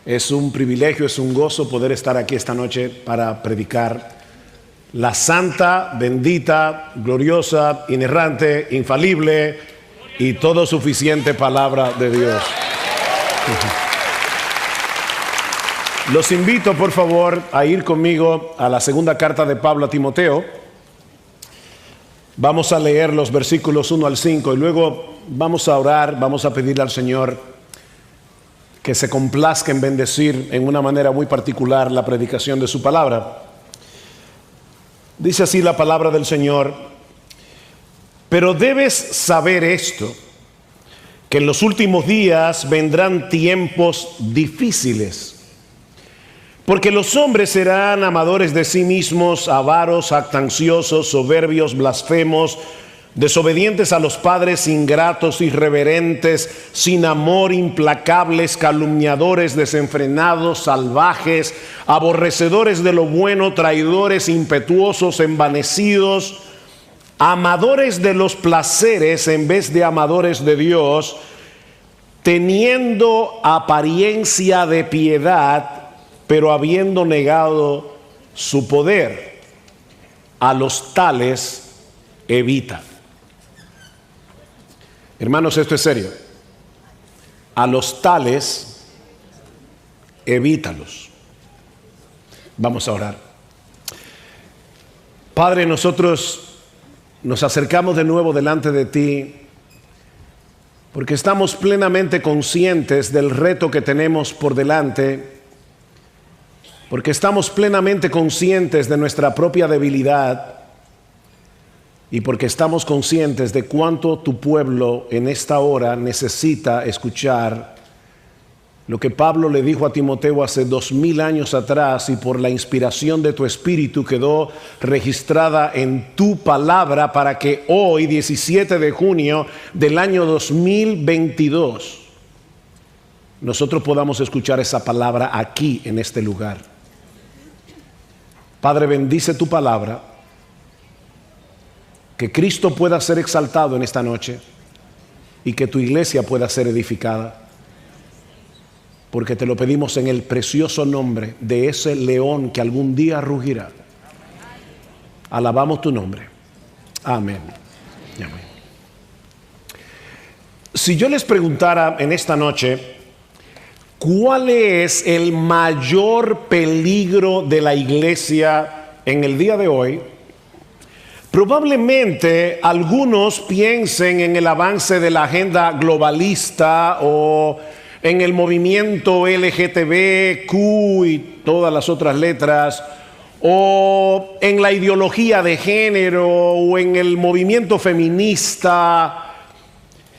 Es un privilegio, es un gozo poder estar aquí esta noche para predicar la santa, bendita, gloriosa, inerrante, infalible y todo suficiente palabra de Dios. Los invito, por favor, a ir conmigo a la segunda carta de Pablo a Timoteo. Vamos a leer los versículos 1 al 5 y luego vamos a orar, vamos a pedirle al Señor que se complazca en bendecir en una manera muy particular la predicación de su palabra. Dice así la palabra del Señor: pero debes saber esto, que en los últimos días vendrán tiempos difíciles, porque los hombres serán amadores de sí mismos, avaros, jactanciosos, soberbios, blasfemos, desobedientes a los padres, ingratos, irreverentes, sin amor, implacables, calumniadores, desenfrenados, salvajes, aborrecedores de lo bueno, traidores, impetuosos, envanecidos, amadores de los placeres en vez de amadores de Dios, teniendo apariencia de piedad, pero habiendo negado su poder. A los tales evita. Hermanos, esto es serio. A los tales, evítalos. Vamos a orar. Padre, nosotros nos acercamos de nuevo delante de ti porque estamos plenamente conscientes del reto que tenemos por delante, porque estamos plenamente conscientes de nuestra propia debilidad y porque estamos conscientes de cuánto tu pueblo en esta hora necesita escuchar lo que Pablo le dijo a Timoteo hace 2000 años atrás, y por la inspiración de tu Espíritu quedó registrada en tu palabra para que hoy, 17 de junio del año 2022, nosotros podamos escuchar esa palabra aquí en este lugar. Padre, bendice tu palabra, que Cristo pueda ser exaltado en esta noche y que tu iglesia pueda ser edificada, porque te lo pedimos en el precioso nombre de ese león que algún día rugirá. Alabamos tu nombre. Amén. Amén. Si yo les preguntara en esta noche, ¿cuál es el mayor peligro de la iglesia en el día de hoy? Probablemente algunos piensen en el avance de la agenda globalista o en el movimiento LGTBQ y todas las otras letras, o en la ideología de género o en el movimiento feminista.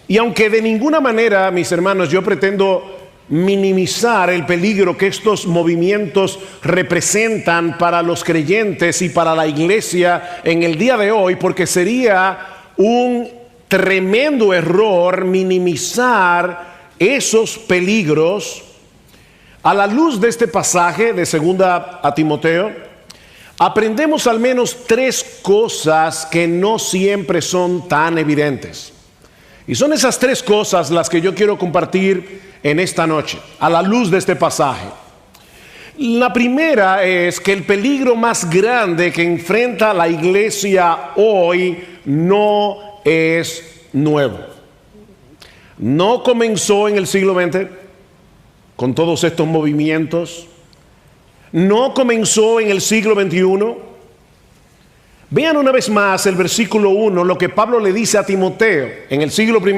Y aunque de ninguna manera, mis hermanos, yo pretendo minimizar el peligro que estos movimientos representan para los creyentes y para la iglesia en el día de hoy, porque sería un tremendo error minimizar esos peligros. A la luz de este pasaje de segunda a Timoteo, aprendemos al menos tres cosas que no siempre son tan evidentes. Y son esas tres cosas las que yo quiero compartir en esta noche, a la luz de este pasaje. La primera es que el peligro más grande que enfrenta la iglesia hoy no es nuevo. No comenzó en el siglo XX con todos estos movimientos. No comenzó en el siglo XXI. Vean una vez más el versículo 1, lo que Pablo le dice a Timoteo en el siglo I.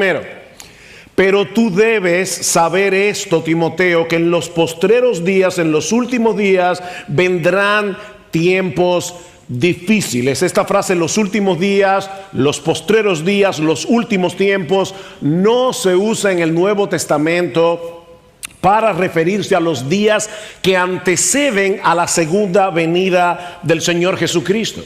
Pero tú debes saber esto, Timoteo, que en los postreros días, en los últimos días, vendrán tiempos difíciles. Esta frase, los últimos días, los postreros días, los últimos tiempos, no se usa en el Nuevo Testamento para referirse a los días que anteceden a la segunda venida del Señor Jesucristo.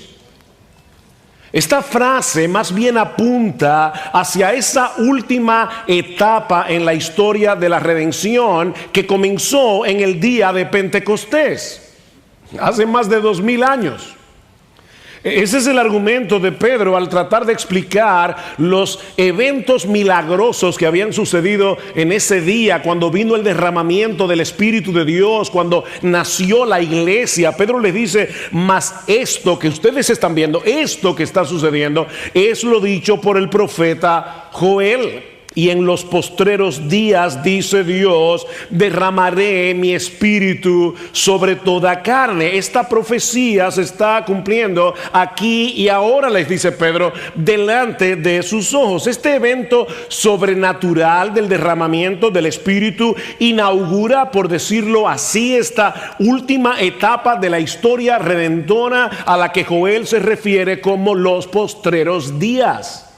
Esta frase más bien apunta hacia esa última etapa en la historia de la redención que comenzó en el día de Pentecostés, hace más de 2000 años. Ese es el argumento de Pedro al tratar de explicar los eventos milagrosos que habían sucedido en ese día, cuando vino el derramamiento del Espíritu de Dios, cuando nació la iglesia. Pedro les dice, mas esto que ustedes están viendo, esto que está sucediendo, es lo dicho por el profeta Joel. Y en los postreros días, dice Dios, derramaré mi espíritu sobre toda carne. Esta profecía se está cumpliendo aquí y ahora, les dice Pedro, delante de sus ojos. Este evento sobrenatural del derramamiento del espíritu inaugura, por decirlo así, esta última etapa de la historia redentora a la que Joel se refiere como los postreros días.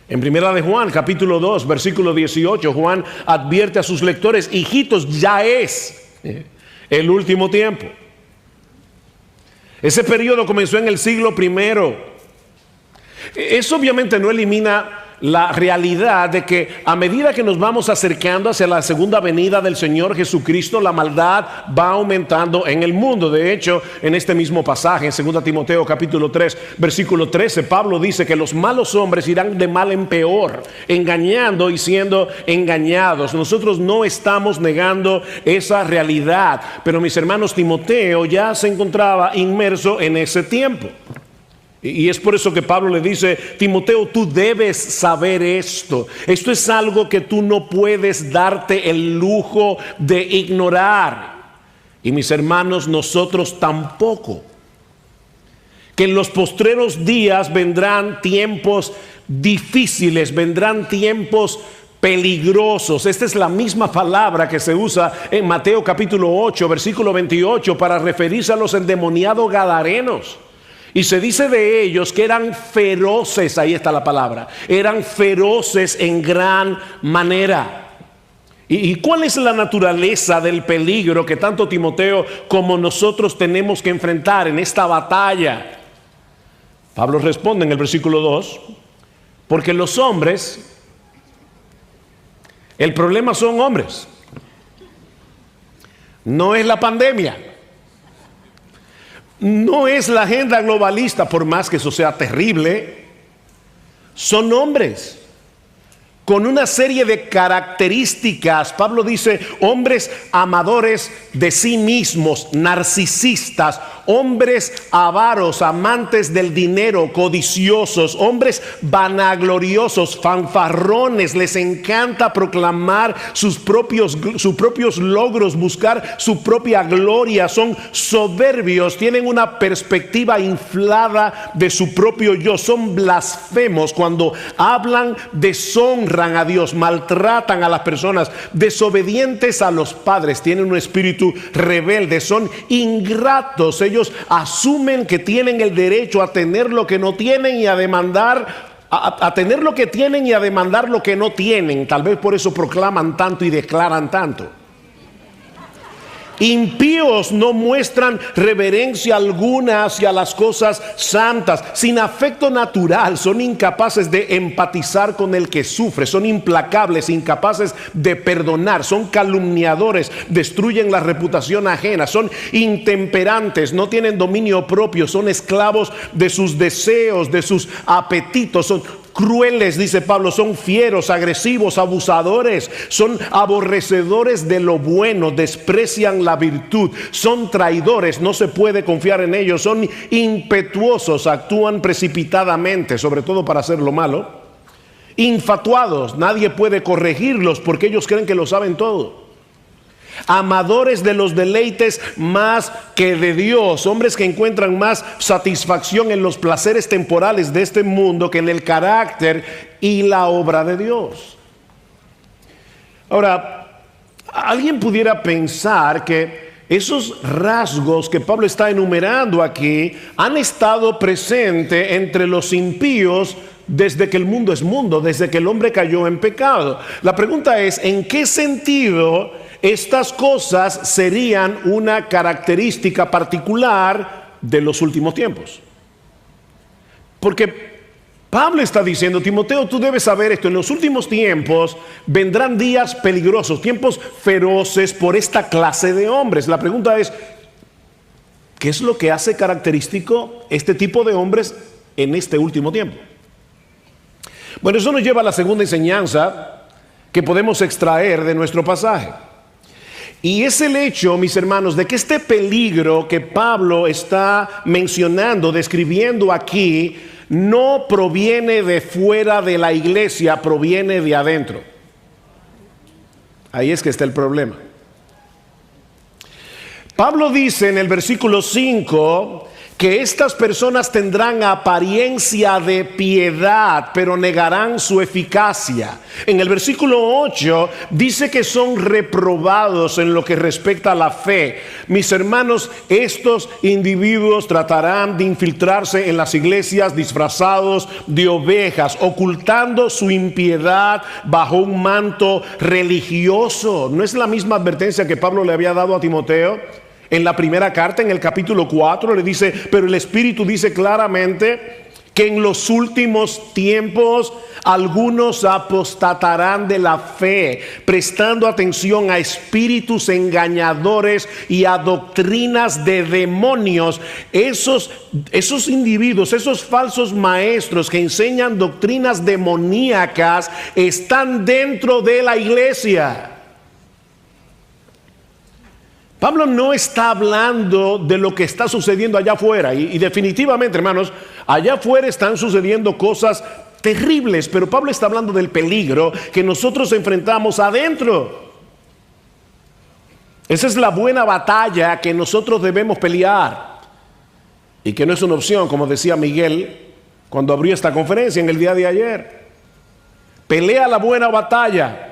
En primera de Juan, capítulo 2, versículo 18, Juan advierte a sus lectores, hijitos, ya es el último tiempo. Ese periodo comenzó en el siglo I. Eso obviamente no elimina la realidad de que a medida que nos vamos acercando hacia la segunda venida del Señor Jesucristo, la maldad va aumentando en el mundo. De hecho, en este mismo pasaje, en 2 Timoteo capítulo 3, versículo 13, Pablo dice que los malos hombres irán de mal en peor, engañando y siendo engañados. Nosotros no estamos negando esa realidad, pero mis hermanos, Timoteo ya se encontraba inmerso en ese tiempo. Y es por eso que Pablo le dice, Timoteo, tú debes saber esto. Esto es algo que tú no puedes darte el lujo de ignorar. Y mis hermanos, nosotros tampoco. Que en los postreros días vendrán tiempos difíciles, vendrán tiempos peligrosos. Esta es la misma palabra que se usa en Mateo capítulo 8, versículo 28, para referirse a los endemoniados gadarenos. Y se dice de ellos que eran feroces, ahí está la palabra, eran feroces en gran manera. ¿Y cuál es la naturaleza del peligro que tanto Timoteo como nosotros tenemos que enfrentar en esta batalla? Pablo responde en el versículo 2, porque los hombres, el problema son hombres, no es la pandemia. No es la agenda globalista, por más que eso sea terrible. Son hombres con una serie de características. Pablo dice, hombres amadores de sí mismos, narcisistas, hombres avaros, amantes del dinero, codiciosos, hombres vanagloriosos, fanfarrones. Les encanta proclamar sus propios logros, buscar su propia gloria. Son soberbios, tienen una perspectiva inflada de su propio yo. Son blasfemos cuando hablan, deshonran a Dios, maltratan a las personas, desobedientes a los padres, tienen un espíritu rebelde, son ingratos. Ellos asumen que tienen el derecho a tener lo que no tienen y a demandar, a tener lo que tienen y a demandar lo que no tienen. Tal vez por eso proclaman tanto y declaran tanto. Impíos no muestran reverencia alguna hacia las cosas santas, sin afecto natural, son incapaces de empatizar con el que sufre, son implacables, incapaces de perdonar, son calumniadores, destruyen la reputación ajena, son intemperantes, no tienen dominio propio, son esclavos de sus deseos, de sus apetitos, son crueles, dice Pablo, son fieros, agresivos, abusadores, son aborrecedores de lo bueno, desprecian la virtud, son traidores, no se puede confiar en ellos, son impetuosos, actúan precipitadamente, sobre todo para hacer lo malo, infatuados, nadie puede corregirlos porque ellos creen que lo saben todo. Amadores de los deleites más que de Dios, hombres que encuentran más satisfacción en los placeres temporales de este mundo que en el carácter y la obra de Dios. Ahora, alguien pudiera pensar que esos rasgos que Pablo está enumerando aquí han estado presentes entre los impíos desde que el mundo es mundo, desde que el hombre cayó en pecado. La pregunta es, ¿en qué sentido estas cosas serían una característica particular de los últimos tiempos? Porque Pablo está diciendo, Timoteo, tú debes saber esto, en los últimos tiempos vendrán días peligrosos, tiempos feroces por esta clase de hombres. La pregunta es, ¿Qué es lo que hace característico este tipo de hombres en este último tiempo? Bueno, eso nos lleva a la segunda enseñanza que podemos extraer de nuestro pasaje. Y es el hecho, mis hermanos, de que este peligro que Pablo está mencionando, describiendo aquí, no proviene de fuera de la iglesia, proviene de adentro. Ahí es que está el problema. Pablo dice en el versículo 5 que estas personas tendrán apariencia de piedad, pero negarán su eficacia. En el versículo 8 dice que son reprobados en lo que respecta a la fe. Mis hermanos, estos individuos tratarán de infiltrarse en las iglesias disfrazados de ovejas, ocultando su impiedad bajo un manto religioso. ¿No es la misma advertencia que Pablo le había dado a Timoteo? En la primera carta, en el capítulo 4, le dice, pero el Espíritu dice claramente que en los últimos tiempos algunos apostatarán de la fe, prestando atención a espíritus engañadores y a doctrinas de demonios. Esos individuos, esos falsos maestros que enseñan doctrinas demoníacas, están dentro de la iglesia. Pablo no está hablando de lo que está sucediendo allá afuera y definitivamente, hermanos, allá afuera están sucediendo cosas terribles, pero Pablo está hablando del peligro que nosotros enfrentamos adentro. Esa es la buena batalla que nosotros debemos pelear y que no es una opción, como decía Miguel cuando abrió esta conferencia en el día de ayer. Pelea la buena batalla.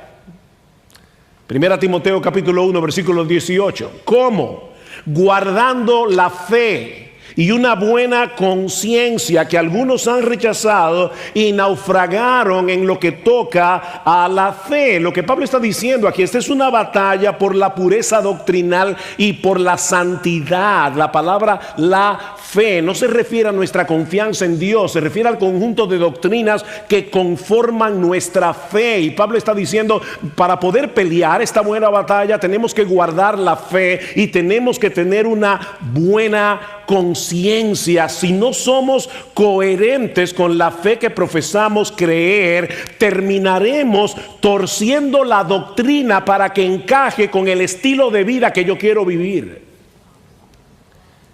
Primera Timoteo capítulo 1 versículo 18. ¿Cómo? Guardando la fe y una buena conciencia que algunos han rechazado y naufragaron en lo que toca a la fe. Lo que Pablo está diciendo aquí, esta es una batalla por la pureza doctrinal y por la santidad. La palabra la fe no se refiere a nuestra confianza en Dios, se refiere al conjunto de doctrinas que conforman nuestra fe. Y Pablo está diciendo, para poder pelear esta buena batalla tenemos que guardar la fe y tenemos que tener una buena conciencia. Si no somos coherentes con la fe que profesamos creer, terminaremos torciendo la doctrina para que encaje con el estilo de vida que yo quiero vivir.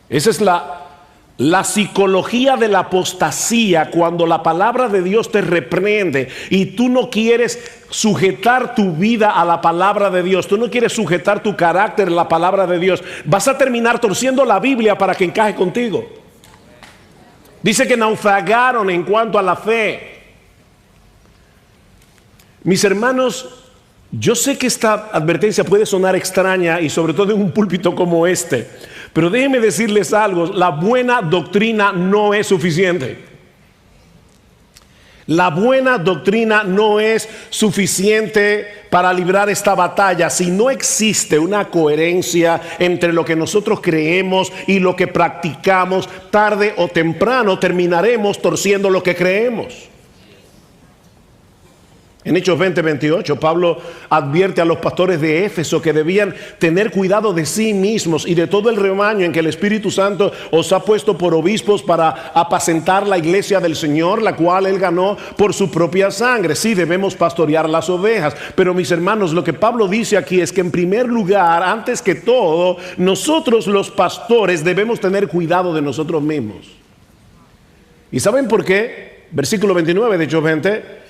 Esa es la psicología de la apostasía, cuando la palabra de Dios te reprende y tú no quieres sujetar tu vida a la palabra de Dios, tú no quieres sujetar tu carácter a la palabra de Dios, vas a terminar torciendo la Biblia para que encaje contigo. Dice que naufragaron en cuanto a la fe. Mis hermanos, yo sé que esta advertencia puede sonar extraña y sobre todo en un púlpito como este, pero déjenme decirles algo, la buena doctrina no es suficiente. La buena doctrina no es suficiente para librar esta batalla si no existe una coherencia entre lo que nosotros creemos y lo que practicamos. Tarde o temprano terminaremos torciendo lo que creemos. En Hechos 20:28, Pablo advierte a los pastores de Éfeso que debían tener cuidado de sí mismos y de todo el rebaño en que el Espíritu Santo os ha puesto por obispos para apacentar la iglesia del Señor, la cual Él ganó por su propia sangre. Sí, debemos pastorear las ovejas, pero mis hermanos, lo que Pablo dice aquí es que en primer lugar, antes que todo, nosotros los pastores debemos tener cuidado de nosotros mismos. ¿Y saben por qué? Versículo 29 de Hechos 20.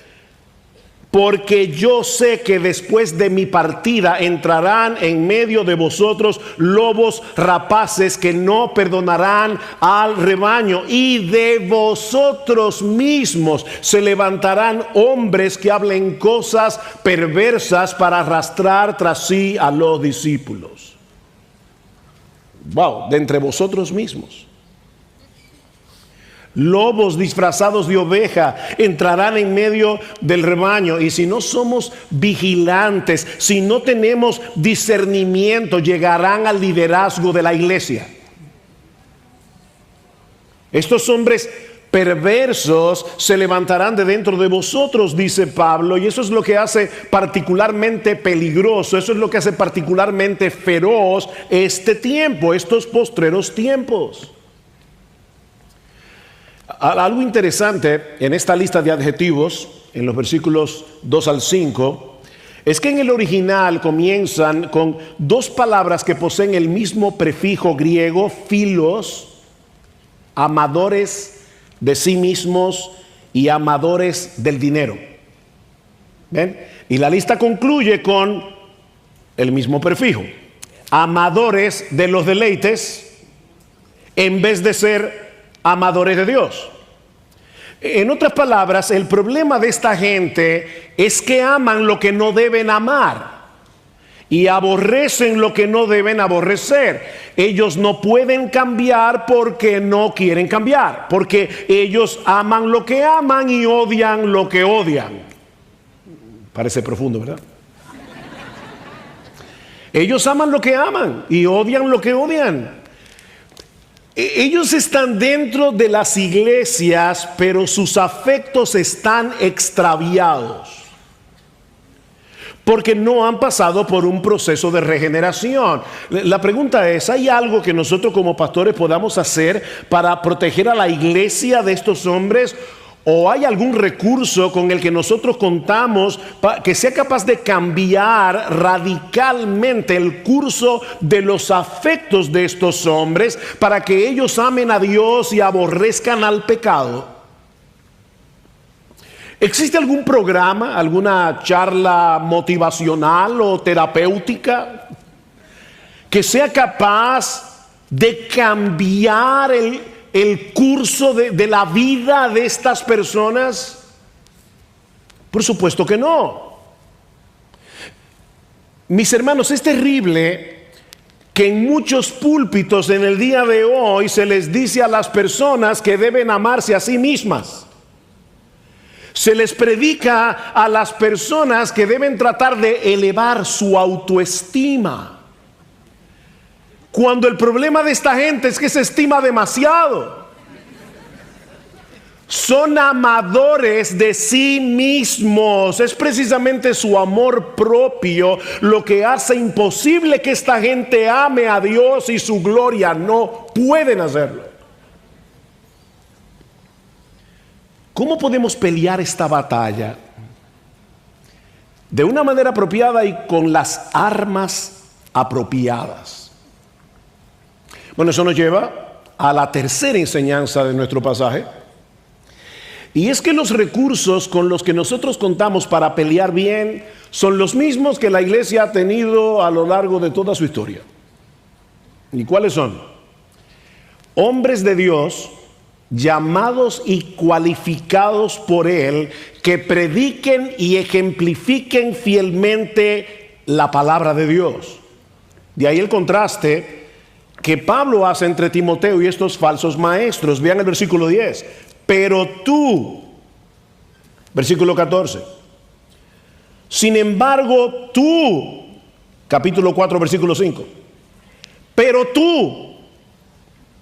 Porque yo sé que después de mi partida entrarán en medio de vosotros lobos rapaces que no perdonarán al rebaño, y de vosotros mismos se levantarán hombres que hablen cosas perversas para arrastrar tras sí a los discípulos. Wow, de entre vosotros mismos. Lobos disfrazados de oveja entrarán en medio del rebaño, y si no somos vigilantes, si no tenemos discernimiento, llegarán al liderazgo de la iglesia. Estos hombres perversos se levantarán de dentro de vosotros, dice Pablo, y eso es lo que hace particularmente peligroso, eso es lo que hace particularmente feroz este tiempo, estos postreros tiempos. Algo interesante en esta lista de adjetivos, en los versículos 2 al 5, es que en el original comienzan con dos palabras que poseen el mismo prefijo griego, philos, amadores de sí mismos y amadores del dinero. ¿Ven? Y la lista concluye con el mismo prefijo, amadores de los deleites en vez de ser amadores de Dios. En otras palabras, el problema de esta gente es que aman lo que no deben amar y aborrecen lo que no deben aborrecer. Ellos no pueden cambiar porque no quieren cambiar, porque ellos aman lo que aman y odian lo que odian. Parece profundo, ¿verdad? Ellos aman lo que aman y odian lo que odian. Ellos están dentro de las iglesias, pero sus afectos están extraviados, porque no han pasado por un proceso de regeneración. La pregunta es, ¿hay algo que nosotros como pastores podamos hacer para proteger a la iglesia de estos hombres? ¿O hay algún recurso con el que nosotros contamos que sea capaz de cambiar radicalmente el curso de los afectos de estos hombres para que ellos amen a Dios y aborrezcan al pecado? ¿Existe algún programa, alguna charla motivacional o terapéutica que sea capaz de cambiar el curso de la vida de estas personas? Por supuesto que no. Mis hermanos, es terrible que en muchos púlpitos en el día de hoy se les dice a las personas que deben amarse a sí mismas. Se les predica a las personas que deben tratar de elevar su autoestima, cuando el problema de esta gente es que se estima demasiado. Son amadores de sí mismos. Es precisamente su amor propio lo que hace imposible que esta gente ame a Dios y su gloria. No pueden hacerlo. ¿Cómo podemos pelear esta batalla? De una manera apropiada y con las armas apropiadas. Bueno, eso nos lleva a la tercera enseñanza de nuestro pasaje. Y es que los recursos con los que nosotros contamos para pelear bien son los mismos que la iglesia ha tenido a lo largo de toda su historia. ¿Y cuáles son? Hombres de Dios, llamados y cualificados por Él, que prediquen y ejemplifiquen fielmente la palabra de Dios. De ahí el contraste que Pablo hace entre Timoteo y estos falsos maestros. Vean el versículo 10. Pero tú, versículo 14. Sin embargo, tú, capítulo 4, versículo 5. Pero tú,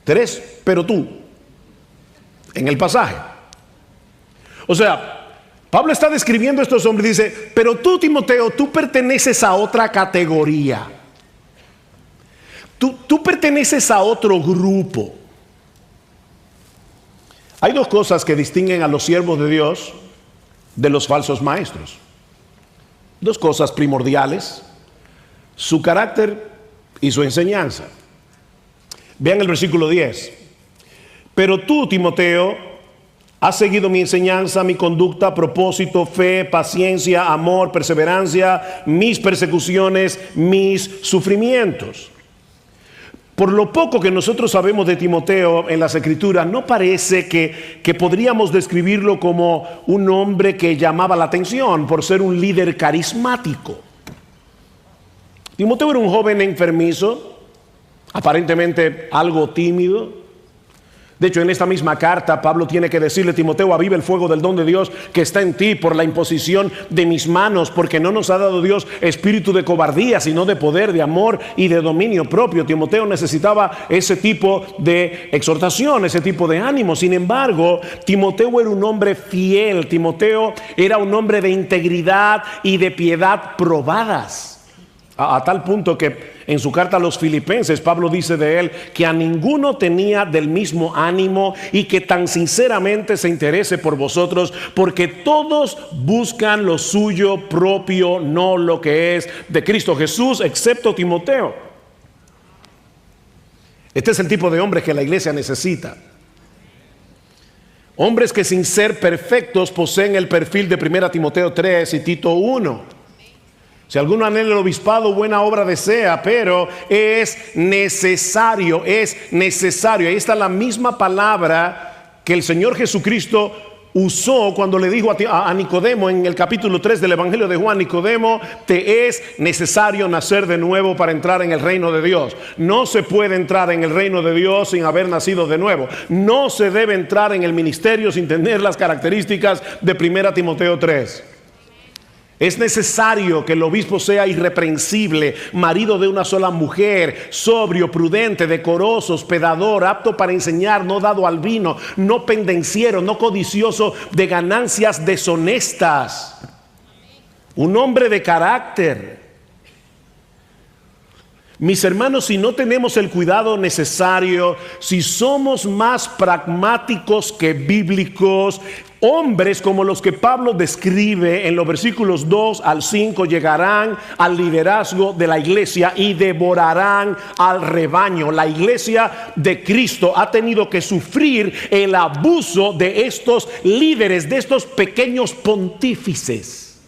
3, pero tú, en el pasaje. O sea, Pablo está describiendo a estos hombres y dice, pero tú, Timoteo, tú perteneces a otra categoría. Tú perteneces a otro grupo. Hay dos cosas que distinguen a los siervos de Dios de los falsos maestros. Dos cosas primordiales: su carácter y su enseñanza. Vean el versículo 10. Pero tú, Timoteo, has seguido mi enseñanza, mi conducta, propósito, fe, paciencia, amor, perseverancia, mis persecuciones, mis sufrimientos. Por lo poco que nosotros sabemos de Timoteo en las Escrituras, no parece que podríamos describirlo como un hombre que llamaba la atención por ser un líder carismático. Timoteo era un joven enfermizo, aparentemente algo tímido. De hecho, en esta misma carta, Pablo tiene que decirle: Timoteo, aviva el fuego del don de Dios que está en ti por la imposición de mis manos, porque no nos ha dado Dios espíritu de cobardía, sino de poder, de amor y de dominio propio. Timoteo necesitaba ese tipo de exhortación, ese tipo de ánimo. Sin embargo, Timoteo era un hombre fiel. Timoteo era un hombre de integridad y de piedad probadas. A tal punto que en su carta a los Filipenses, Pablo dice de él que a ninguno tenía del mismo ánimo y que tan sinceramente se interese por vosotros, porque todos buscan lo suyo propio, no lo que es de Cristo Jesús, excepto Timoteo. Este es el tipo de hombre que la iglesia necesita. Hombres que sin ser perfectos poseen el perfil de 1 Timoteo 3 y Tito 1. Si alguno anhela el obispado, buena obra desea, pero es necesario. Ahí está la misma palabra que el Señor Jesucristo usó cuando le dijo a Nicodemo en el capítulo 3 del Evangelio de Juan: Nicodemo, te es necesario nacer de nuevo para entrar en el reino de Dios. No se puede entrar en el reino de Dios sin haber nacido de nuevo. No se debe entrar en el ministerio sin tener las características de 1 Timoteo 3. Es necesario que el obispo sea irreprensible, marido de una sola mujer, sobrio, prudente, decoroso, hospedador, apto para enseñar, no dado al vino, no pendenciero, no codicioso de ganancias deshonestas. Un hombre de carácter. Mis hermanos, si no tenemos el cuidado necesario, si somos más pragmáticos que bíblicos, hombres como los que Pablo describe en los versículos 2 al 5 llegarán al liderazgo de la iglesia y devorarán al rebaño. La iglesia de Cristo ha tenido que sufrir el abuso de estos líderes, de estos pequeños pontífices,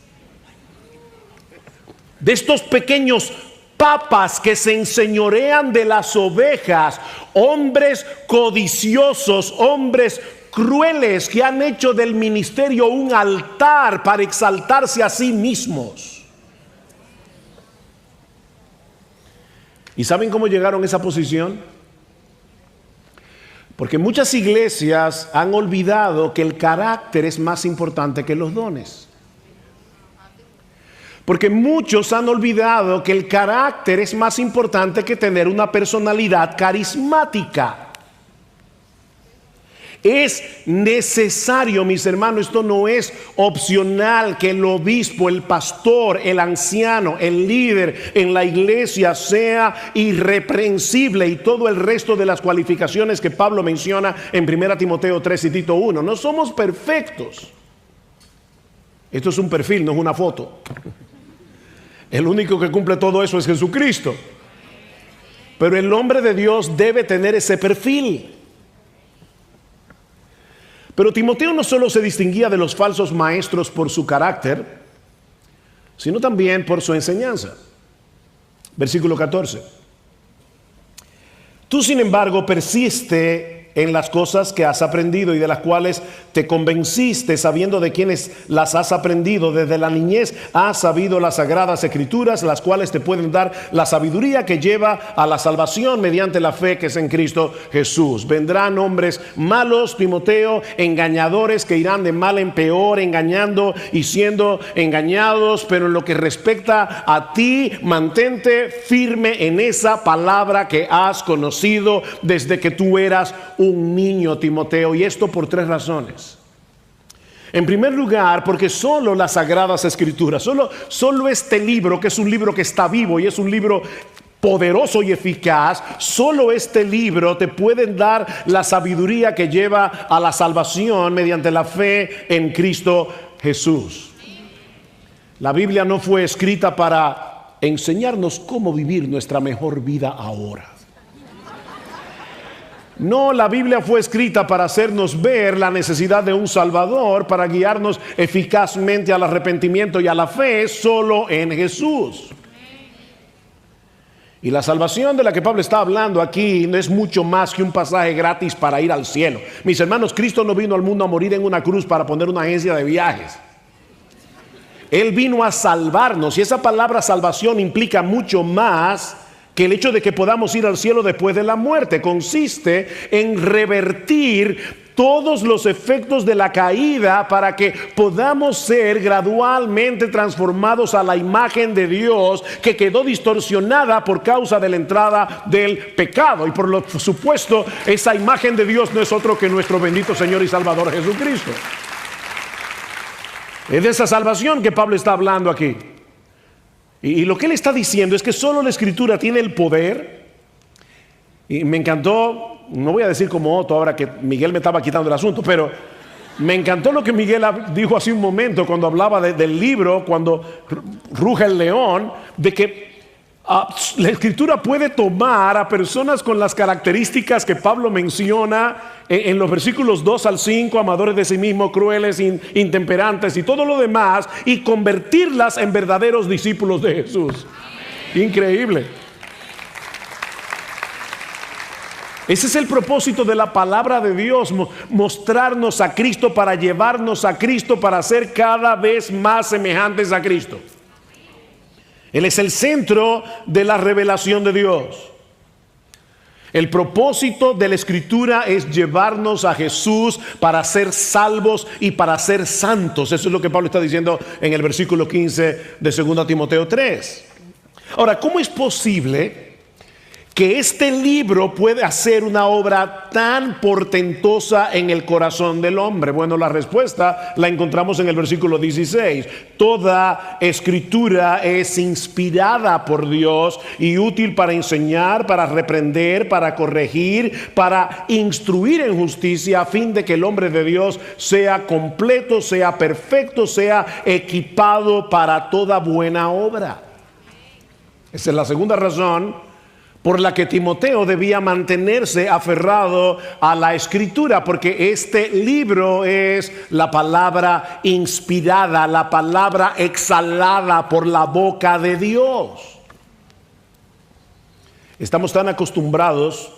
de estos pequeños papas que se enseñorean de las ovejas, hombres codiciosos, hombres crueles que han hecho del ministerio un altar para exaltarse a sí mismos. ¿Y saben cómo llegaron a esa posición? Porque muchas iglesias han olvidado que el carácter es más importante que los dones. Porque muchos han olvidado que el carácter es más importante que tener una personalidad carismática. Es necesario, mis hermanos, esto no es opcional, que el obispo, el pastor, el anciano, el líder en la iglesia sea irreprensible y todo el resto de las cualificaciones que Pablo menciona en 1 Timoteo 3 y Tito 1. No somos perfectos. Esto es un perfil, no es una foto. El único que cumple todo eso es Jesucristo. Pero el hombre de Dios debe tener ese perfil. Pero Timoteo no solo se distinguía de los falsos maestros por su carácter, sino también por su enseñanza. Versículo 14. Tú, sin embargo, persiste en las cosas que has aprendido y de las cuales te convenciste, sabiendo de quiénes las has aprendido. Desde la niñez has sabido las sagradas escrituras, las cuales te pueden dar la sabiduría que lleva a la salvación mediante la fe que es en Cristo Jesús. Vendrán hombres malos, Timoteo, engañadores, que irán de mal en peor, engañando y siendo engañados. Pero en lo que respecta a ti, mantente firme en esa palabra que has conocido desde que tú eras un niño, Timoteo. Y esto por 3 razones. En primer lugar, porque solo las sagradas escrituras, solo este libro, que es un libro que está vivo y es un libro poderoso y eficaz, solo este libro te puede dar la sabiduría que lleva a la salvación mediante la fe en Cristo Jesús. La Biblia no fue escrita para enseñarnos cómo vivir nuestra mejor vida ahora. No, la Biblia fue escrita para hacernos ver la necesidad de un Salvador, para guiarnos eficazmente al arrepentimiento y a la fe solo en Jesús. Y la salvación de la que Pablo está hablando aquí no es mucho más que un pasaje gratis para ir al cielo. Mis hermanos, Cristo no vino al mundo a morir en una cruz para poner una agencia de viajes. Él vino a salvarnos, y esa palabra salvación implica mucho más que el hecho de que podamos ir al cielo después de la muerte consiste en revertir todos los efectos de la caída para que podamos ser gradualmente transformados a la imagen de Dios que quedó distorsionada por causa de la entrada del pecado. Y por lo supuesto, esa imagen de Dios no es otro que nuestro bendito Señor y Salvador Jesucristo. Es de esa salvación que Pablo está hablando aquí. Y lo que él está diciendo es que solo la Escritura tiene el poder. Y me encantó, no voy a decir como Otto ahora que Miguel me estaba quitando el asunto, pero me encantó lo que Miguel dijo hace un momento cuando hablaba del libro, cuando ruge el león, de que la Escritura puede tomar a personas con las características que Pablo menciona en los versículos 2 al 5, amadores de sí mismos, crueles, intemperantes y todo lo demás, y convertirlas en verdaderos discípulos de Jesús. Increíble. Ese es el propósito de la palabra de Dios, mostrarnos a Cristo, para llevarnos a Cristo, para ser cada vez más semejantes a Cristo. Él es el centro de la revelación de Dios. El propósito de la Escritura es llevarnos a Jesús para ser salvos y para ser santos. Eso es lo que Pablo está diciendo en el versículo 15 de 2 Timoteo 3. Ahora, ¿cómo es posible que este libro puede hacer una obra tan portentosa en el corazón del hombre? Bueno, la respuesta la encontramos en el versículo 16. Toda escritura es inspirada por Dios y útil para enseñar, para reprender, para corregir, para instruir en justicia, a fin de que el hombre de Dios sea completo, sea perfecto, sea equipado para toda buena obra. Esa es la segunda razón por la que Timoteo debía mantenerse aferrado a la Escritura, porque este libro es la palabra inspirada, la palabra exhalada por la boca de Dios. Estamos tan acostumbrados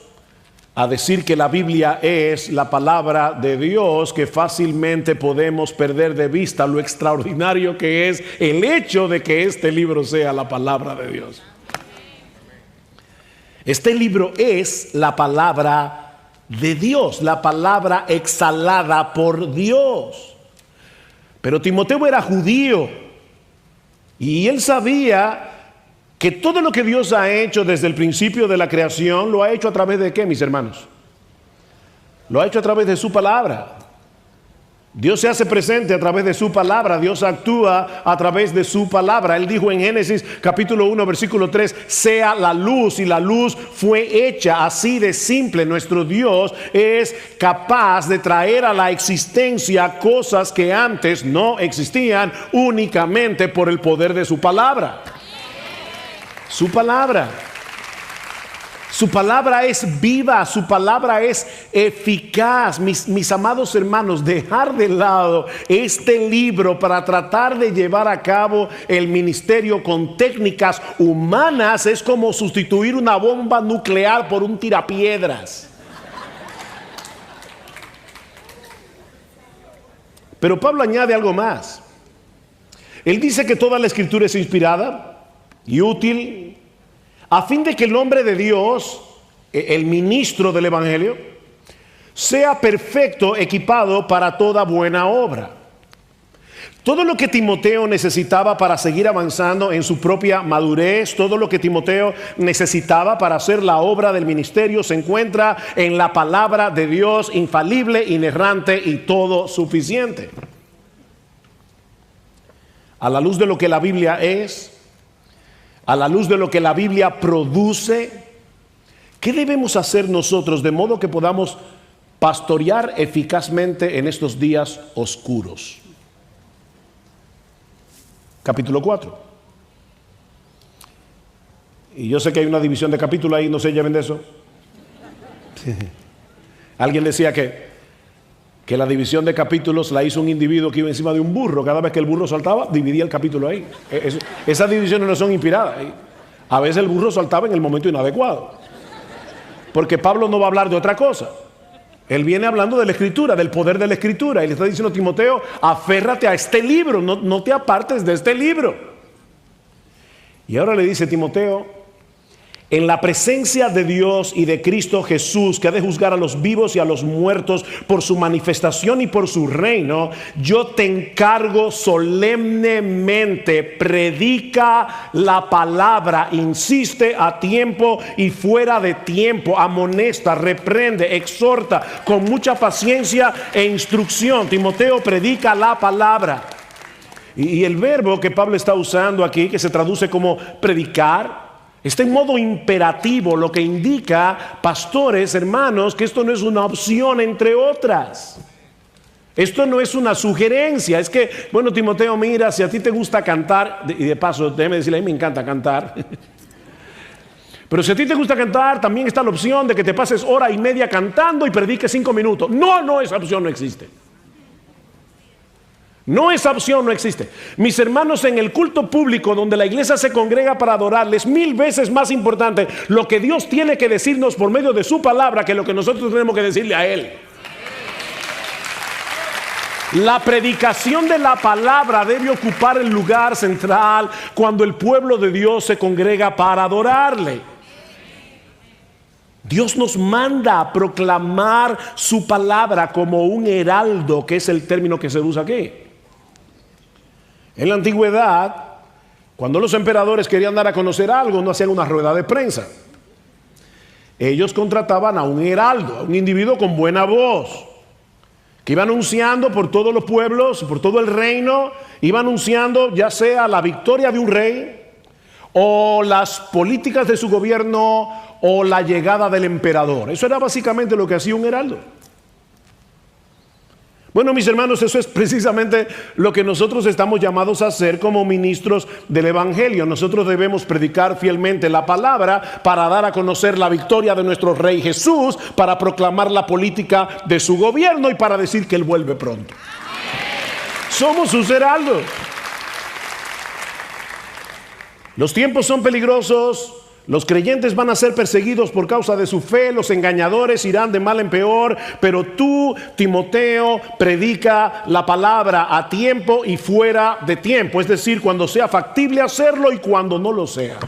a decir que la Biblia es la palabra de Dios que fácilmente podemos perder de vista lo extraordinario que es el hecho de que este libro sea la palabra de Dios. Este libro es la palabra de Dios, la palabra exhalada por Dios. Pero Timoteo era judío y él sabía que todo lo que Dios ha hecho desde el principio de la creación, lo ha hecho a través de ¿qué, mis hermanos? Lo ha hecho a través de su palabra. Dios se hace presente a través de su palabra, Dios actúa a través de su palabra. Él dijo en Génesis capítulo 1 versículo 3, sea la luz, y la luz fue hecha. Así de simple, nuestro Dios es capaz de traer a la existencia cosas que antes no existían únicamente por el poder de su palabra. Su palabra. Su palabra es viva, su palabra es eficaz. Mis amados hermanos, dejar de lado este libro para tratar de llevar a cabo el ministerio con técnicas humanas es como sustituir una bomba nuclear por un tirapiedras. Pero Pablo añade algo más. Él dice que toda la Escritura es inspirada y útil a fin de que el hombre de Dios, el ministro del Evangelio, sea perfecto, equipado para toda buena obra. Todo lo que Timoteo necesitaba para seguir avanzando en su propia madurez, todo lo que Timoteo necesitaba para hacer la obra del ministerio se encuentra en la palabra de Dios, infalible, inerrante y todo suficiente. A la luz de lo que la Biblia es, a la luz de lo que la Biblia produce, ¿qué debemos hacer nosotros de modo que podamos pastorear eficazmente en estos días oscuros? Capítulo 4. Y yo sé que hay una división de capítulos ahí, no se lleven de eso. Alguien decía que la división de capítulos la hizo un individuo que iba encima de un burro. Cada vez que el burro saltaba, dividía el capítulo ahí. Esas divisiones no son inspiradas. A veces el burro saltaba en el momento inadecuado. Porque Pablo no va a hablar de otra cosa. Él viene hablando de la Escritura, del poder de la Escritura. Y le está diciendo a Timoteo, aférrate a este libro, no te apartes de este libro. Y ahora le dice Timoteo, En la presencia de Dios y de Cristo Jesús, que ha de juzgar a los vivos y a los muertos por su manifestación y por su reino, yo te encargo solemnemente, predica la palabra, insiste a tiempo y fuera de tiempo, amonesta, reprende, exhorta con mucha paciencia e instrucción. Timoteo, predica la palabra. Y el verbo que Pablo está usando aquí, que se traduce como predicar, está en modo imperativo, lo que indica, pastores, hermanos, que esto no es una opción entre otras. Esto no es una sugerencia. Es que, bueno, Timoteo, mira, si a ti te gusta cantar, y de paso, déjame decirle, a mí me encanta cantar. Pero si a ti te gusta cantar, también está la opción de que te pases hora y media cantando y prediques 5 minutos. No, esa opción no existe. No, esa opción no existe. Mis hermanos, en el culto público donde la iglesia se congrega para adorarles, 1000 veces más importante lo que Dios tiene que decirnos por medio de su palabra que lo que nosotros tenemos que decirle a Él. La predicación de la palabra debe ocupar el lugar central cuando el pueblo de Dios se congrega para adorarle. Dios nos manda a proclamar su palabra como un heraldo, que es el término que se usa aquí. En la antigüedad, cuando los emperadores querían dar a conocer algo, no hacían una rueda de prensa. Ellos contrataban a un heraldo, a un individuo con buena voz, que iba anunciando por todos los pueblos, por todo el reino, iba anunciando ya sea la victoria de un rey, o las políticas de su gobierno, o la llegada del emperador. Eso era básicamente lo que hacía un heraldo. Bueno, mis hermanos, eso es precisamente lo que nosotros estamos llamados a hacer como ministros del Evangelio. Nosotros debemos predicar fielmente la palabra para dar a conocer la victoria de nuestro Rey Jesús, para proclamar la política de su gobierno y para decir que Él vuelve pronto. Somos sus heraldos. Los tiempos son peligrosos. Los creyentes van a ser perseguidos por causa de su fe, los engañadores irán de mal en peor, pero tú, Timoteo, predica la palabra a tiempo y fuera de tiempo, es decir, cuando sea factible hacerlo y cuando no lo sea.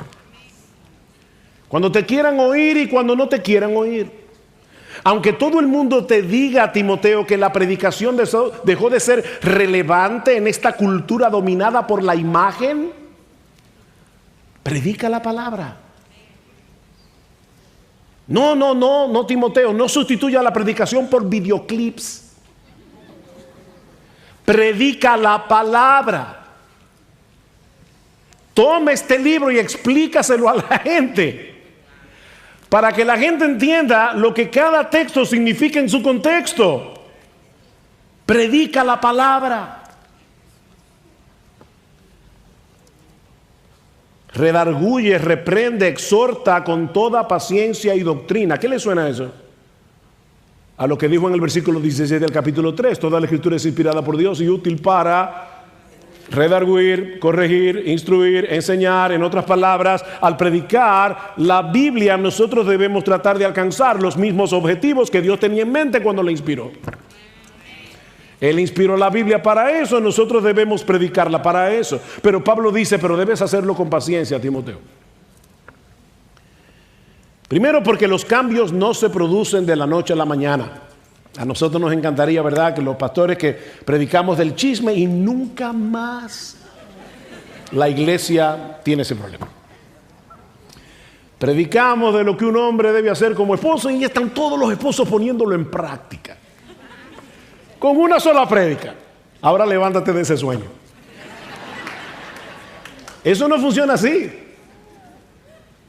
Cuando te quieran oír y cuando no te quieran oír. Aunque todo el mundo te diga, Timoteo, que la predicación dejó de ser relevante en esta cultura dominada por la imagen, predica la palabra. No, Timoteo, no sustituya la predicación por videoclips. Predica la palabra. Toma este libro y explícaselo a la gente, para que la gente entienda lo que cada texto significa en su contexto. Predica la palabra. Redarguye, reprende, exhorta con toda paciencia y doctrina. ¿Qué le suena a eso? A lo que dijo en el versículo 16 del capítulo 3. Toda la escritura es inspirada por Dios y útil para redarguir, corregir, instruir, enseñar. En otras palabras, al predicar la Biblia, nosotros debemos tratar de alcanzar los mismos objetivos que Dios tenía en mente cuando la inspiró. Él inspiró la Biblia para eso, nosotros debemos predicarla para eso. Pero Pablo dice, pero debes hacerlo con paciencia, Timoteo. Primero, porque los cambios no se producen de la noche a la mañana. A nosotros nos encantaría, ¿verdad?, que los pastores que predicamos del chisme y nunca más la iglesia tiene ese problema. Predicamos de lo que un hombre debe hacer como esposo y están todos los esposos poniéndolo en práctica. Con una sola prédica. Ahora levántate de ese sueño. Eso no funciona así.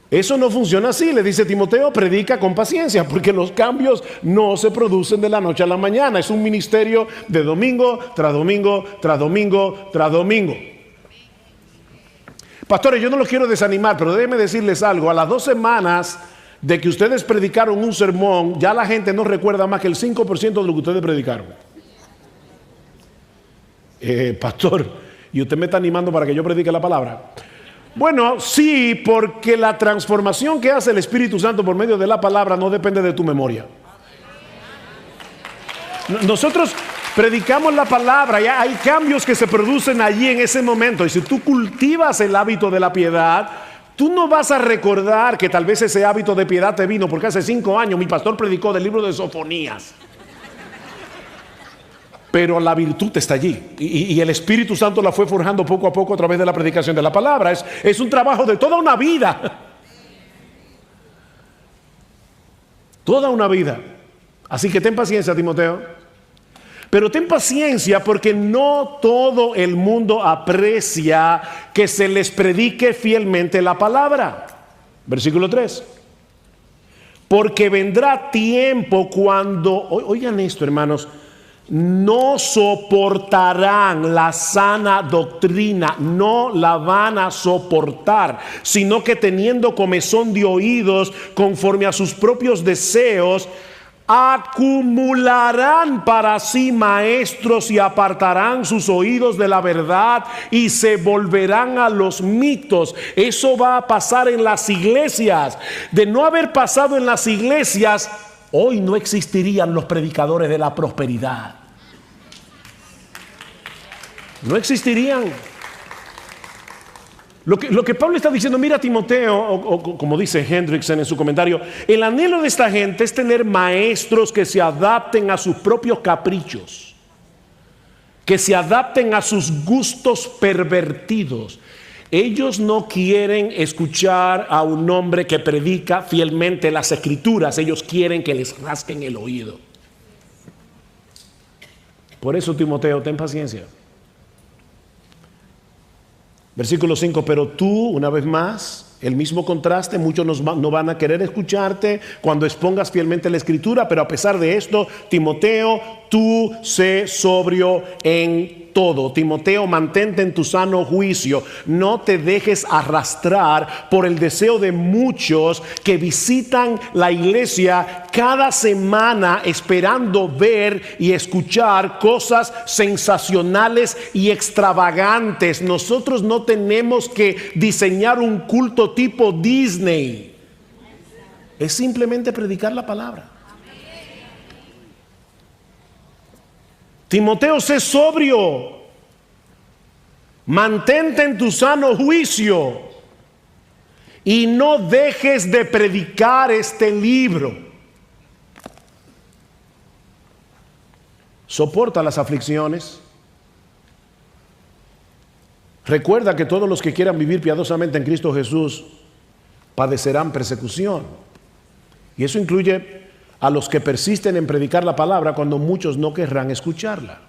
Eso no funciona así. Le dice Timoteo, predica con paciencia, porque los cambios no se producen de la noche a la mañana. Es un ministerio de domingo tras domingo, tras domingo, tras domingo. Pastores, yo no los quiero desanimar, pero déjenme decirles algo. A las 2 semanas de que ustedes predicaron un sermón, ya la gente no recuerda más que el 5% de lo que ustedes predicaron. Pastor, ¿y usted me está animando para que yo predique la palabra? Bueno, sí, porque la transformación que hace el Espíritu Santo por medio de la palabra no depende de tu memoria. Nosotros predicamos la palabra, ya hay cambios que se producen allí en ese momento. Y si tú cultivas el hábito de la piedad, Tú no vas a recordar que tal vez ese hábito de piedad te vino porque hace 5 años mi pastor predicó del libro de Sofonías. Pero la virtud está allí y el Espíritu Santo la fue forjando poco a poco a través de la predicación de la palabra. Es un trabajo de toda una vida. Toda una vida. Así que ten paciencia, Timoteo. Pero ten paciencia porque no todo el mundo aprecia que se les predique fielmente la palabra. Versículo 3. Porque vendrá tiempo cuando, oigan esto, hermanos, no soportarán la sana doctrina, no la van a soportar, sino que teniendo comezón de oídos conforme a sus propios deseos, acumularán para sí maestros y apartarán sus oídos de la verdad y se volverán a los mitos. Eso va a pasar en las iglesias. De no haber pasado en las iglesias, hoy no existirían los predicadores de la prosperidad. No existirían. Lo que Pablo está diciendo, mira Timoteo, o como dice Hendrickson en su comentario, el anhelo de esta gente es tener maestros que se adapten a sus propios caprichos, que se adapten a sus gustos pervertidos. Ellos no quieren escuchar a un hombre que predica fielmente las escrituras, ellos quieren que les rasquen el oído. Por eso, Timoteo, ten paciencia. Versículo 5, pero tú, una vez más, el mismo contraste, muchos no van a querer escucharte cuando expongas fielmente la escritura, pero a pesar de esto, Timoteo, tú sé sobrio en todo. Timoteo, mantente en tu sano juicio, no te dejes arrastrar por el deseo de muchos que visitan la iglesia cada semana esperando ver y escuchar cosas sensacionales y extravagantes. Nosotros no tenemos que diseñar un culto tipo Disney, es simplemente predicar la palabra. Timoteo, sé sobrio, mantente en tu sano juicio y no dejes de predicar este libro. Soporta las aflicciones. Recuerda que todos los que quieran vivir piadosamente en Cristo Jesús padecerán persecución. Y eso incluye a los que persisten en predicar la palabra cuando muchos no querrán escucharla.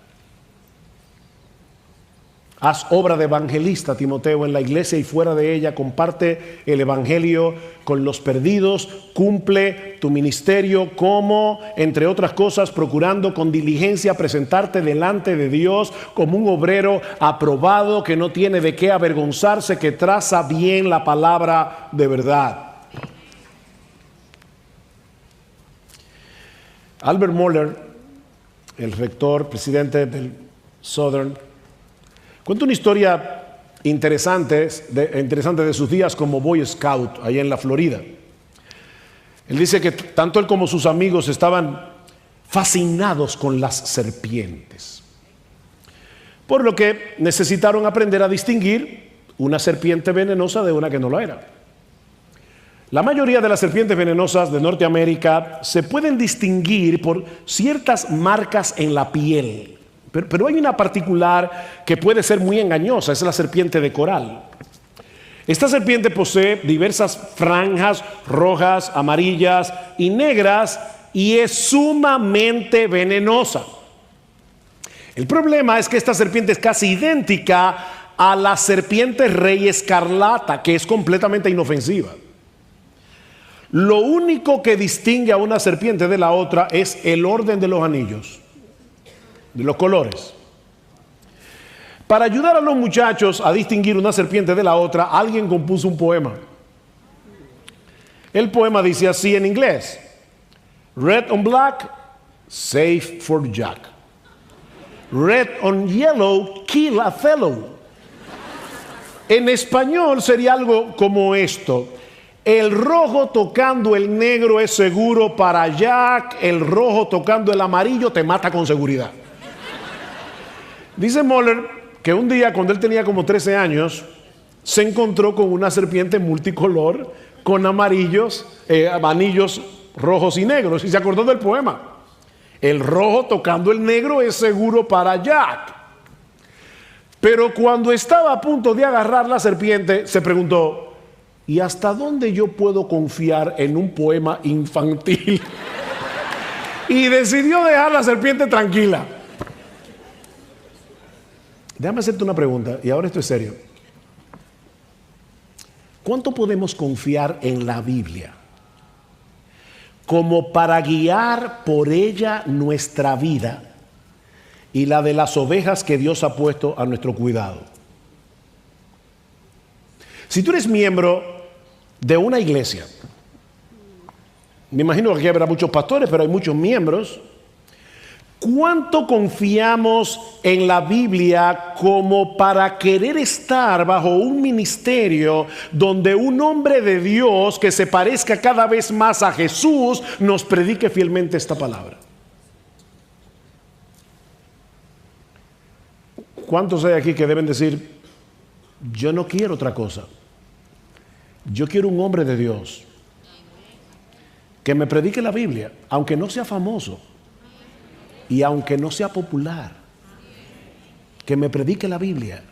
Haz obra de evangelista, Timoteo, en la iglesia y fuera de ella. Comparte el evangelio con los perdidos. Cumple tu ministerio como, entre otras cosas, procurando con diligencia presentarte delante de Dios como un obrero aprobado que no tiene de qué avergonzarse, que traza bien la palabra de verdad. Albert Mohler, el rector, presidente del Southern, cuenta una historia interesante de sus días como Boy Scout allá en la Florida. Él dice que tanto él como sus amigos estaban fascinados con las serpientes, por lo que necesitaron aprender a distinguir una serpiente venenosa de una que no lo era. La mayoría de las serpientes venenosas de Norteamérica se pueden distinguir por ciertas marcas en la piel. Pero hay una particular que puede ser muy engañosa, es la serpiente de coral. Esta serpiente posee diversas franjas rojas, amarillas y negras y es sumamente venenosa. El problema es que esta serpiente es casi idéntica a la serpiente rey escarlata, que es completamente inofensiva. Lo único que distingue a una serpiente de la otra es el orden de los anillos, de los colores. Para ayudar a los muchachos a distinguir una serpiente de la otra, alguien compuso un poema. El poema dice así en inglés: Red on black, safe for Jack. Red on yellow, kill a fellow. En español sería algo como esto: el rojo tocando el negro es seguro para Jack, el rojo tocando el amarillo te mata con seguridad. Dice Mohler que un día, cuando él tenía como 13 años, se encontró con una serpiente multicolor con amarillos, anillos rojos y negros, y se acordó del poema. El rojo tocando el negro es seguro para Jack. Pero cuando estaba a punto de agarrar la serpiente, se preguntó, ¿y hasta dónde yo puedo confiar en un poema infantil? Y decidió dejar la serpiente tranquila. Déjame hacerte una pregunta, y ahora esto es serio. ¿Cuánto podemos confiar en la Biblia como para guiar por ella nuestra vida y la de las ovejas que Dios ha puesto a nuestro cuidado? Si tú eres miembro de una iglesia, me imagino que aquí habrá muchos pastores, pero hay muchos miembros, ¿cuánto confiamos en la Biblia como para querer estar bajo un ministerio donde un hombre de Dios que se parezca cada vez más a Jesús nos predique fielmente esta palabra? ¿Cuántos hay aquí que deben decir, yo no quiero otra cosa? Yo quiero un hombre de Dios que me predique la Biblia, aunque no sea famoso y aunque no sea popular, que me predique la Biblia.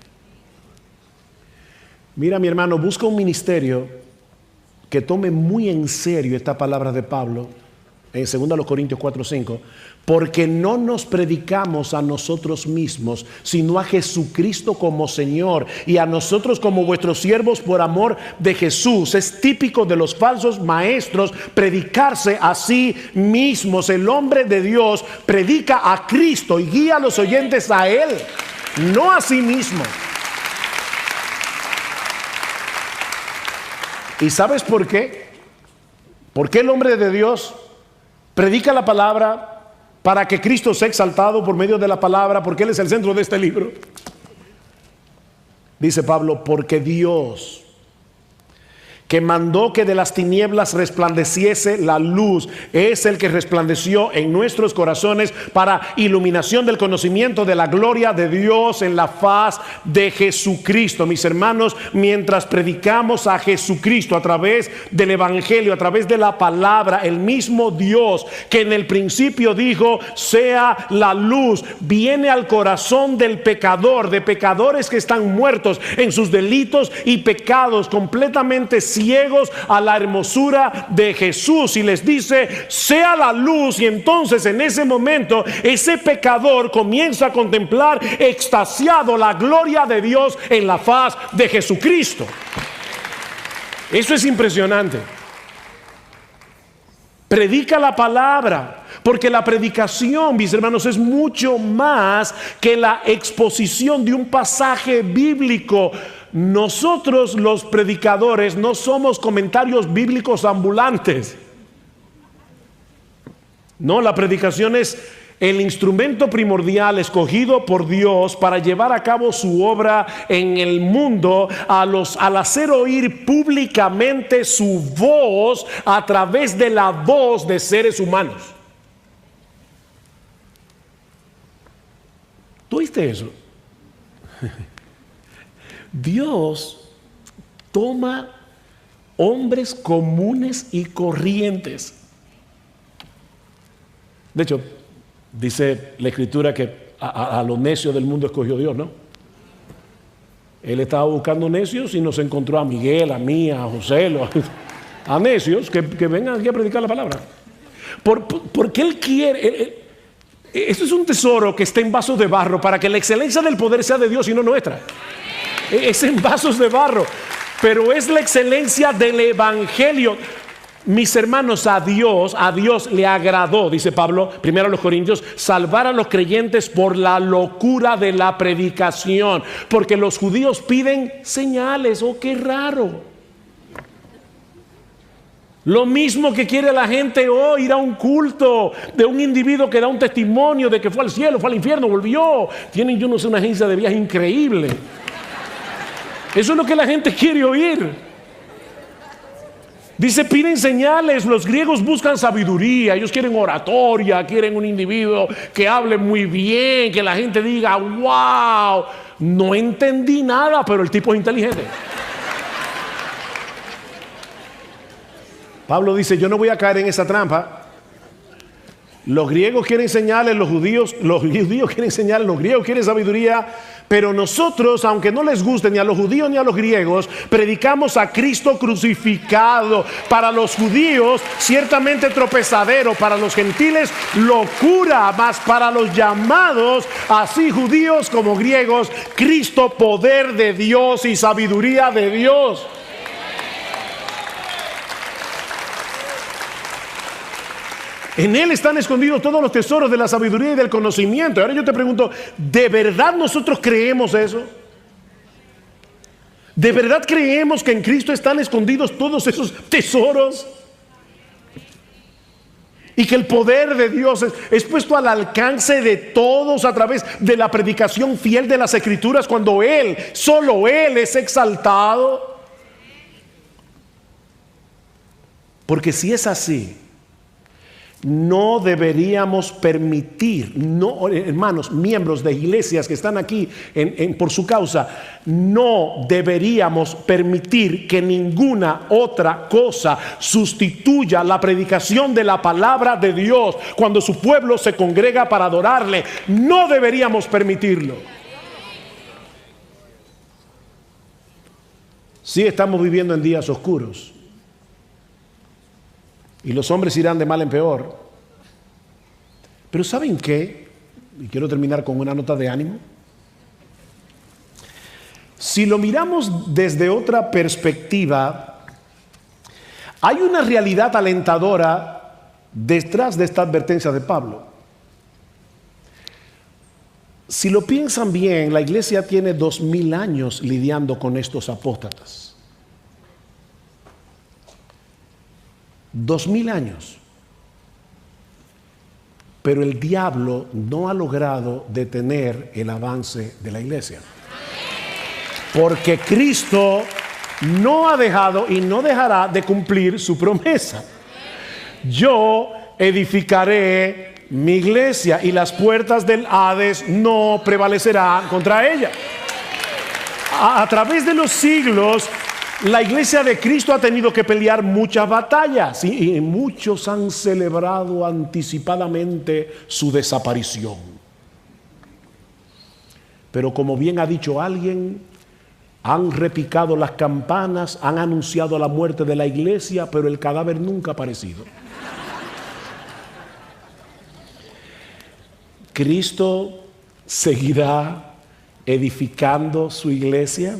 Mira, mi hermano, busca un ministerio que tome muy en serio esta palabra de Pablo en 2 Corintios 4:5, porque no nos predicamos a nosotros mismos, sino a Jesucristo como Señor y a nosotros como vuestros siervos por amor de Jesús. Es típico de los falsos maestros predicarse a sí mismos. El hombre de Dios predica a Cristo y guía a los oyentes a Él, no a sí mismo. ¿Y sabes por qué? ¿Por qué el hombre de Dios predica la palabra para que Cristo sea exaltado por medio de la palabra? Porque Él es el centro de este libro. Dice Pablo, porque Dios, que mandó que de las tinieblas resplandeciese la luz, es el que resplandeció en nuestros corazones para iluminación del conocimiento de la gloria de Dios en la faz de Jesucristo. Mis hermanos, mientras predicamos a Jesucristo a través del Evangelio, a través de la palabra, el mismo Dios que en el principio dijo, sea la luz, viene al corazón del pecador, de pecadores que están muertos en sus delitos y pecados, completamente ciegos a la hermosura de Jesús, y les dice, sea la luz. Y entonces en ese momento ese pecador comienza a contemplar extasiado la gloria de Dios en la faz de Jesucristo. Eso es impresionante. Predica la palabra, porque la predicación, mis hermanos, es mucho más que la exposición de un pasaje bíblico. Nosotros los predicadores no somos comentarios bíblicos ambulantes. No, la predicación es el instrumento primordial escogido por Dios para llevar a cabo su obra en el mundo, al hacer oír públicamente su voz a través de la voz de seres humanos. ¿Tú oíste eso? Dios toma hombres comunes y corrientes. De hecho, dice la Escritura que a los necios del mundo escogió Dios, ¿no? Él estaba buscando necios y nos encontró a Miguel, a mí, a José, a necios que vengan aquí a predicar la palabra. Porque Él quiere... Esto es un tesoro que está en vasos de barro para que la excelencia del poder sea de Dios y no nuestra. Es en vasos de barro, pero es la excelencia del Evangelio. Mis hermanos, a Dios le agradó, dice Pablo, primero a los Corintios, salvar a los creyentes por la locura de la predicación, porque los judíos piden señales. Oh, qué raro. Lo mismo que quiere la gente hoy, ir a un culto de un individuo que da un testimonio de que fue al cielo, fue al infierno, volvió. Tienen, yo no sé, una agencia de viaje increíble. Eso es lo que la gente quiere oír. Dice, piden señales. Los griegos buscan sabiduría, ellos quieren oratoria, quieren un individuo que hable muy bien, que la gente diga, wow, no entendí nada, pero el tipo es inteligente. Pablo dice, yo no voy a caer en esa trampa. Los griegos quieren enseñarles, los judíos quieren enseñarles, los griegos quieren sabiduría, pero nosotros, aunque no les guste ni a los judíos ni a los griegos, predicamos a Cristo crucificado. Para los judíos, ciertamente tropezadero; para los gentiles, locura; mas para los llamados, así judíos como griegos, Cristo, poder de Dios y sabiduría de Dios. En Él están escondidos todos los tesoros de la sabiduría y del conocimiento. Ahora yo te pregunto, ¿de verdad nosotros creemos eso? ¿De verdad creemos que en Cristo están escondidos todos esos tesoros? Y que el poder de Dios es puesto al alcance de todos a través de la predicación fiel de las Escrituras, cuando Él, solo Él, es exaltado. Porque si es así, no deberíamos permitir, no, hermanos, miembros de iglesias que están aquí por su causa, no deberíamos permitir que ninguna otra cosa sustituya la predicación de la palabra de Dios cuando su pueblo se congrega para adorarle. No deberíamos permitirlo. Sí, estamos viviendo en días oscuros. Y los hombres irán de mal en peor. Pero ¿saben qué? Y quiero terminar con una nota de ánimo. Si lo miramos desde otra perspectiva, hay una realidad alentadora detrás de esta advertencia de Pablo. Si lo piensan bien, la iglesia tiene 2000 años lidiando con estos apóstatas. 2000 años. Pero el diablo no ha logrado detener el avance de la iglesia. Porque Cristo no ha dejado y no dejará de cumplir su promesa. Yo edificaré mi iglesia y las puertas del Hades no prevalecerán contra ella. A través de los siglos, la iglesia de Cristo ha tenido que pelear muchas batallas y muchos han celebrado anticipadamente su desaparición. Pero como bien ha dicho alguien, han repicado las campanas, han anunciado la muerte de la iglesia, pero el cadáver nunca ha aparecido. Cristo seguirá edificando su iglesia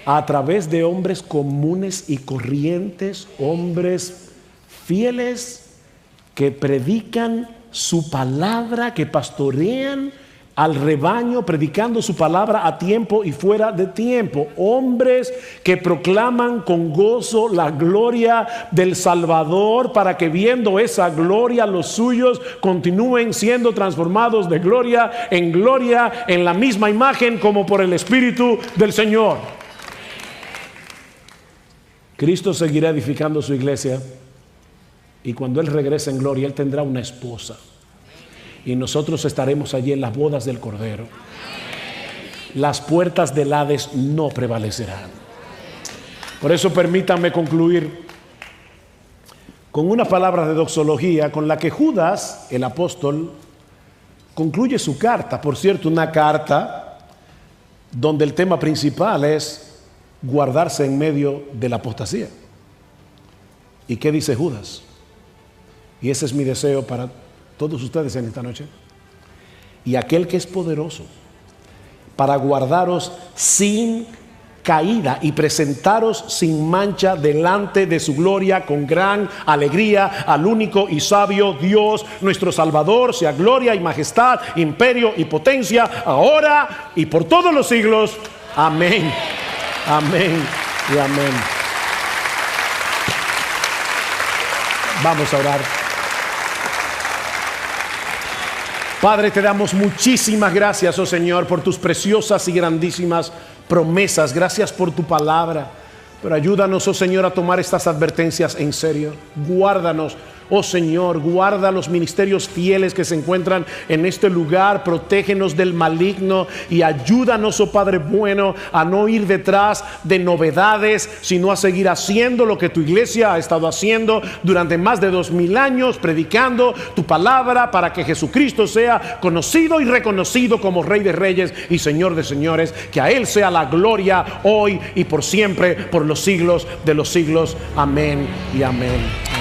a través de hombres comunes y corrientes, hombres fieles que predican su palabra, que pastorean al rebaño, predicando su palabra a tiempo y fuera de tiempo. Hombres que proclaman con gozo la gloria del Salvador, para que viendo esa gloria los suyos continúen siendo transformados de gloria en la misma imagen como por el Espíritu del Señor. Cristo seguirá edificando su iglesia y cuando Él regrese en gloria, Él tendrá una esposa y nosotros estaremos allí en las bodas del Cordero. Las puertas del Hades no prevalecerán. Por eso permítanme concluir con unas palabras de doxología con la que Judas, el apóstol, concluye su carta. Por cierto, una carta donde el tema principal es guardarse en medio de la apostasía. ¿Y qué dice Judas? Y ese es mi deseo para todos ustedes en esta noche. Y aquel que es poderoso para guardaros sin caída y presentaros sin mancha delante de su gloria con gran alegría al único y sabio Dios, nuestro Salvador, sea gloria y majestad, imperio y potencia, ahora y por todos los siglos. Amén. Amén y amén. Vamos a orar. Padre, te damos muchísimas gracias, oh Señor, por tus preciosas y grandísimas promesas. Gracias por tu palabra. Pero ayúdanos, oh Señor, a tomar estas advertencias en serio. Guárdanos, Oh Señor, guarda los ministerios fieles que se encuentran en este lugar, protégenos del maligno y ayúdanos, oh Padre bueno, a no ir detrás de novedades, sino a seguir haciendo lo que tu iglesia ha estado haciendo durante más de 2000 años, predicando tu palabra para que Jesucristo sea conocido y reconocido como Rey de Reyes y Señor de Señores. Que a Él sea la gloria hoy y por siempre, por los siglos de los siglos. Amén y amén.